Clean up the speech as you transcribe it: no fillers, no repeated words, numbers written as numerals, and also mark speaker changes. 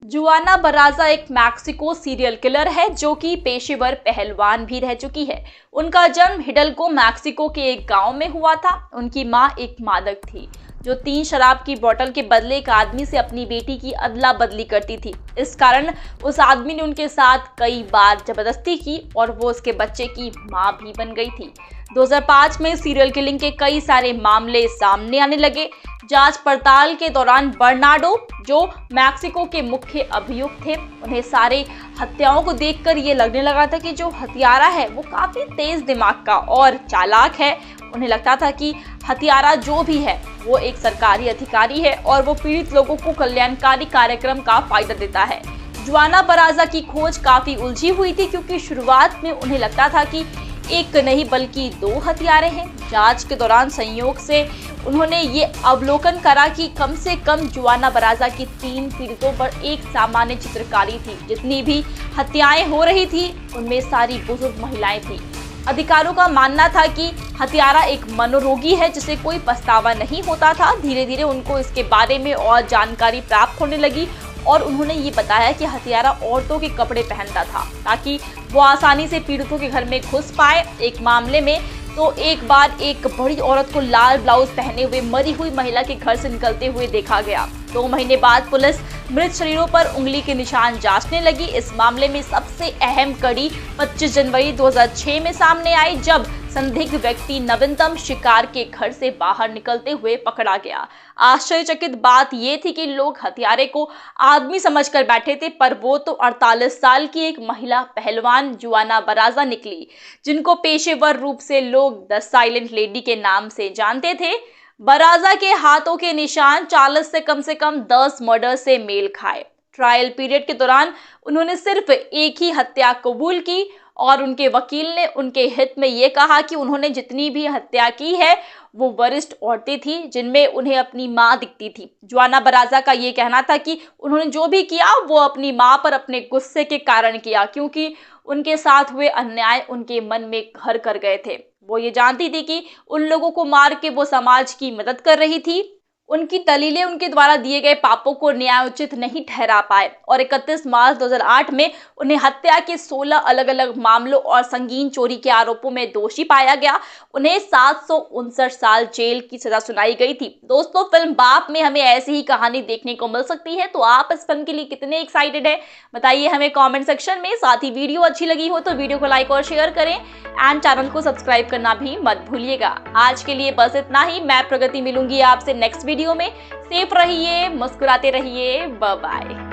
Speaker 1: Juana बराजा एक Mexico serial killer है जो कि पेशेवर पहलवान भी रह चुकी है। उनका जन्म हिडल्गो मैक्सिको के एक गांव में हुआ था। उनकी मां एक मादक थी जो 3 शराब की बोतल के बदले एक आदमी से अपनी बेटी की अदला बदली करती थी। इस कारण उस आदमी ने उनके साथ कई बार जबरदस्ती की और वो उसके बच्चे की मां भी बन गई थी। 2005 में सीरियल किलिंग के कई सारे मामले सामने आने लगे। जांच पड़ताल के दौरान बर्नार्डो, जो मैक्सिको के मुख्य अभियुक्त थे, उन्हें सारे हत्याओं को देखकर ये लगने लगा था कि जो हत्यारा है वो काफी तेज दिमाग का और चालाक है। उन्हें लगता था कि हत्यारा जो भी है वो एक सरकारी अधिकारी है और वो पीड़ित लोगों को कल्याणकारी कार्यक्रम का फायदा देता है। जुआना बराजा की खोज काफी उलझी हुई थी क्योंकि शुरुआत में उन्हें लगता था कि एक नहीं बल्कि 2 हत्यारे हैं। जांच के दौरान संयोग से उन्होंने ये अवलोकन करा कि कम से कम जुआना बराजा की 3 पीड़ितों पर एक सामान्य चित्रकारी थी। जितनी भी हत्याएं हो रही थी उनमें सारी बुजुर्ग महिलाएं थी। अधिकारियों का मानना था कि हत्यारा एक मनोरोगी है जिसे कोई पछतावा नहीं होता था। धीरे धीरे उनको इसके बारे में और जानकारी प्राप्त होने लगी और उन्होंने ये बताया कि हत्यारा औरतों के कपड़े पहनता था ताकि वो आसानी से पीड़ितों के घर में घुस पाए। एक मामले में तो एक बार एक बड़ी औरत को लाल ब्लाउज पहने हुए मरी हुई महिला के घर से निकलते हुए देखा गया। 2 महीने बाद पुलिस मृत शरीरों पर उंगली के निशान जांचने लगी। इस मामले में सबसे अहम कड़ी 25 जनवरी 2006 में सामने आई जब संदिग्ध व्यक्ति नवीनतम शिकार के घर से बाहर निकलते हुए पकड़ा गया। आश्चर्यचकित बात यह थी कि लोग हत्यारे को आदमी समझकर बैठे थे, पर वो तो 48 साल की एक महिला पहलवान जुआना बराजा निकली, जिनको पेशेवर रूप से लोग द साइलेंट लेडी के नाम से जानते थे। बराजा के हाथों के निशान 40 से कम 10 मर्डर से मेल खाए। ट्रायल पीरियड के दौरान उन्होंने सिर्फ एक ही हत्या कबूल की और उनके वकील ने उनके हित में ये कहा कि उन्होंने जितनी भी हत्या की है वो वरिष्ठ औरतें थी जिनमें उन्हें अपनी मां दिखती थी। जुआना बराजा का ये कहना था कि उन्होंने जो भी किया वो अपनी मां पर अपने गुस्से के कारण किया, क्योंकि उनके साथ हुए अन्याय उनके मन में घर कर गए थे। वो ये जानती थी कि उन लोगों को मार के वो समाज की मदद कर रही थी। उनकी दलीलें उनके द्वारा दिए गए पापों को न्यायोचित नहीं ठहरा पाए और 31 मार्च 2008 में उन्हें हत्या के 16 अलग अलग मामलों और संगीन चोरी के आरोपों में दोषी पाया गया। उन्हें 759 साल जेल की सजा सुनाई गई थी। दोस्तों, फिल्म बाप में हमें ऐसी ही कहानी देखने को मिल सकती है, तो आप इस फिल्म के लिए कितने एक्साइटेड है बताइए हमें कॉमेंट सेक्शन में। साथ ही वीडियो अच्छी लगी हो तो वीडियो को लाइक और शेयर करें एंड चैनल को सब्सक्राइब करना भी मत भूलिएगा। आज के लिए बस इतना ही। मैं प्रगति मिलूंगी आपसे नेक्स्ट वीडियो में। सेफ रहिए, मुस्कुराते रहिए। Bye bye.